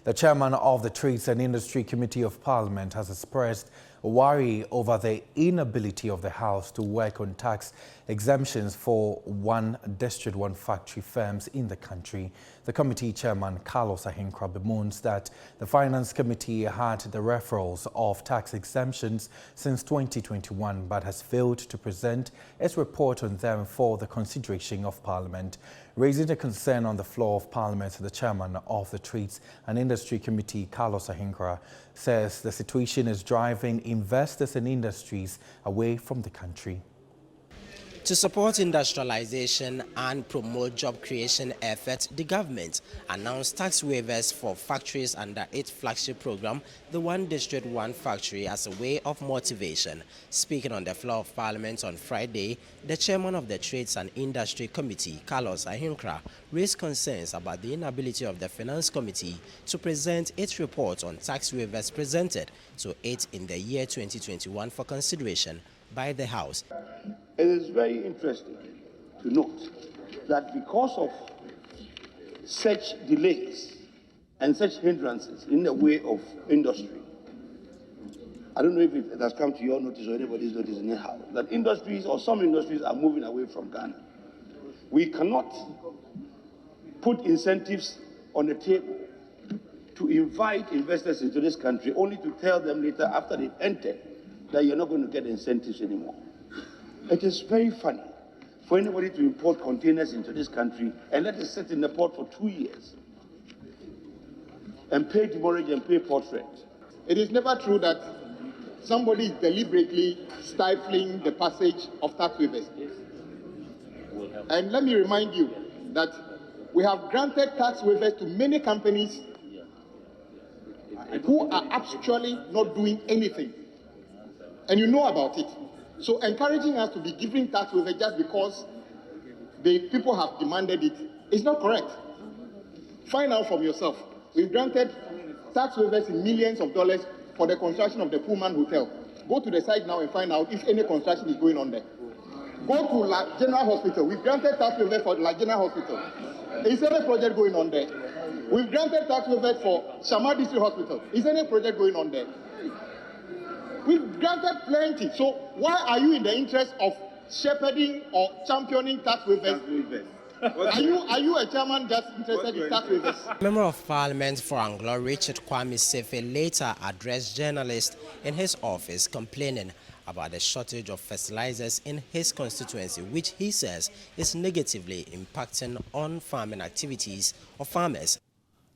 The chairman of the Trades and Industry Committee of Parliament has expressed worry over the inability of the House to work on tax exemptions for District 1 factory firms in the country. The committee chairman, Carlos Ahinkra, bemoans that the Finance Committee had the referrals of tax exemptions since 2021 but has failed to present its report on them for the consideration of Parliament. Raising a concern on the floor of Parliament, the chairman of the Trades and Industry Committee, Carlos Ahinkra, says the situation is driving investors and industries away from the country. To support industrialization and promote job creation efforts, the government announced tax waivers for factories under its flagship program, the District 1 factory, as a way of motivation. Speaking on the floor of Parliament on Friday, the chairman of the Trades and Industry Committee, Carlos Ahinkra, raised concerns about the inability of the Finance Committee to present its report on tax waivers presented to it in the year 2021 for consideration by the House. It is very interesting to note that because of such delays and such hindrances in the way of industry, I don't know if it has come to your notice or anybody's notice in the House, that industries or some industries are moving away from Ghana. We cannot put incentives on the table to invite investors into this country only to tell them later after they've entered that you're not going to get incentives anymore. It is very funny for anybody to import containers into this country and let it sit in the port for 2 years and pay demurrage and pay port rent. It is never true that somebody is deliberately stifling the passage of tax waivers. And let me remind you that we have granted tax waivers to many companies who are actually not doing anything. And you know about it. So encouraging us to be giving tax waivers just because the people have demanded it is not correct. Find out from yourself. We've granted tax waivers in millions of dollars for the construction of the Pullman Hotel. Go to the site now and find out if any construction is going on there. Go to La General Hospital. We've granted tax waivers for La General Hospital. Is any project going on there? We've granted tax waivers for Shamar District Hospital. Is any project going on there? We've granted plenty. So why are you in the interest of shepherding or championing tax waivers? Are you a chairman just interested in tax waivers? Member of Parliament for Anglo, Richard Kwame Sefe, later addressed journalists in his office complaining about the shortage of fertilizers in his constituency, which he says is negatively impacting on farming activities of farmers.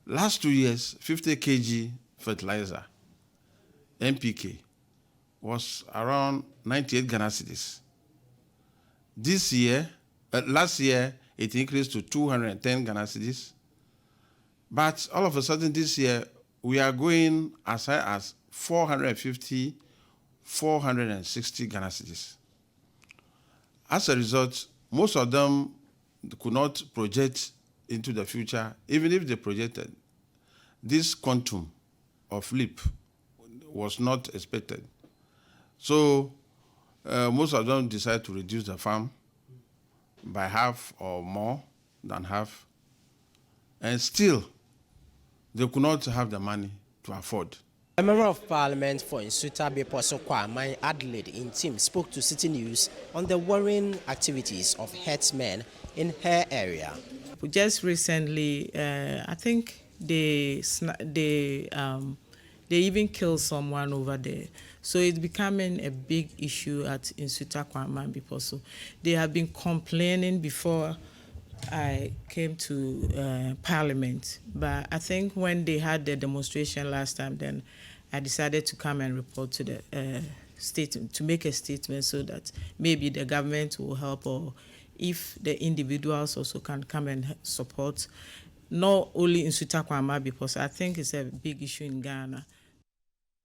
Last 2 years, 50 kg fertilizer, NPK, was around 98 Ghana cedis. This year, last year, it increased to 210 Ghana cedis. But all of a sudden this year, we are going as high as 450, 460 Ghana cedis. As a result, most of them could not project into the future. Even if they projected, this quantum of leap was not expected. So most of them decide to reduce the farm by half or more than half. And still, they could not have the money to afford. A member of Parliament for Nsuta Beposo Kwamai Adelaide in team spoke to Citi News on the worrying activities of herdsmen in her area. Just recently, I think they even killed someone over there. So it's becoming a big issue at Nsuta Kwamai Beposo. They have been complaining before I came to Parliament. But I think when they had the demonstration last time, then I decided to come and report to the statement, to make a statement so that maybe the government will help, or if the individuals also can come and support, not only in Nsuta Kwamai, because I think it's a big issue in Ghana.